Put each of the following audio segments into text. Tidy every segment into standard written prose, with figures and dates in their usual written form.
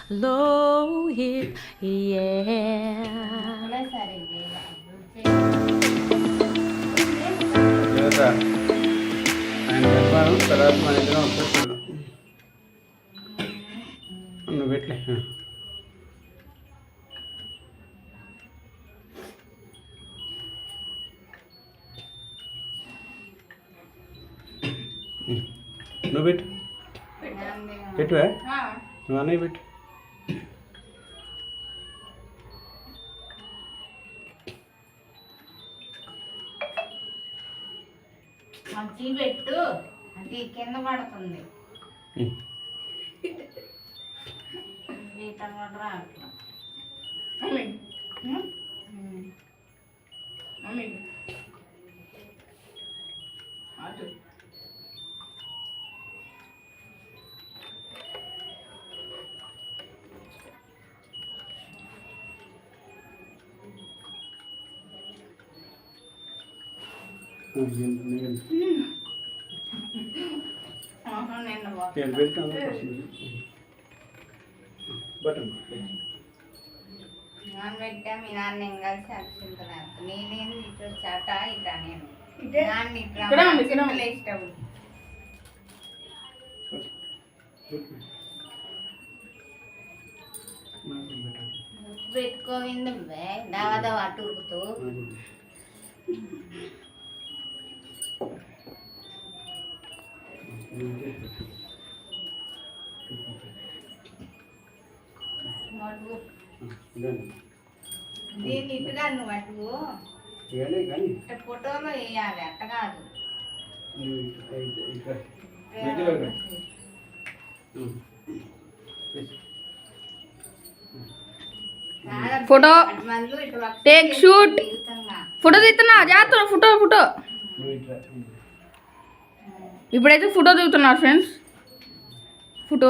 low hit, yeah. ఆయన చెప్పాను తర్వాత మన ఇద్దరం వచ్చేస్తాను నువ్వు పెట్టలే నువ్వు పెట్టు పెట్టువా నువ్వు అన్నయ్య పెట్టు మంచి పెట్టు అంటే కింద పడుతుంది బటన్ నాన్న పెట్టా మీ నాన్న ఏం కలిసి అడుగుతున్నారు నేనేం ఇటు వచ్చాట ఇట్లా నేను నాన్న ఇట్లా ఇష్టం పెట్టుకోవింది దావా అటు ఉరుకుతూ దీన్ని ఇటుగా నువ్వు అటు ఫోటోలో వేయాలి అట్ట కాదు ఫోటో టేక్ షూట్ ఫోటో తీస్తున్నా జాగ్రత్త ఫోటో ఫోటో ఇప్పుడైతే ఫోటో దిగుతున్నా ఫ్రెండ్స్ ఫోటో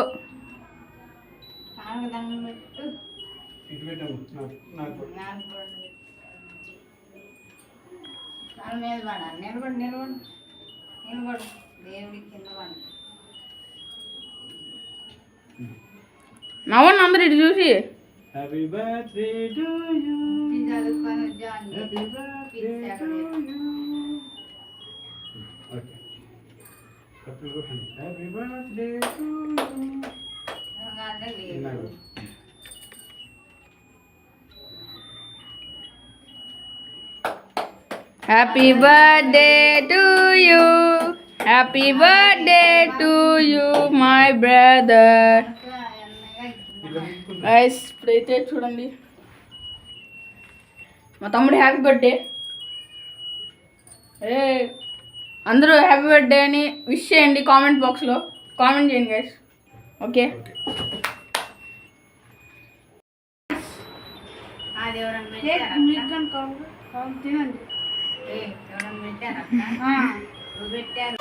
నిలబడి నిలబడి నిలబడు దేవుడి కింద పడు నవ్వండి అందరు ఇటు చూసి happy birthday to you happy birthday to you okay happy birthday to you happy birthday to you happy birthday to you my brother guys ఇప్పుడైతే చూడండి మా తమ్ముడు హ్యాపీ బర్త్డే ఏ అందరూ హ్యాపీ బర్త్డే అని విష్ చేయండి కామెంట్ బాక్స్లో కామెంట్ చేయండి guys okay తినండి పెట్టారు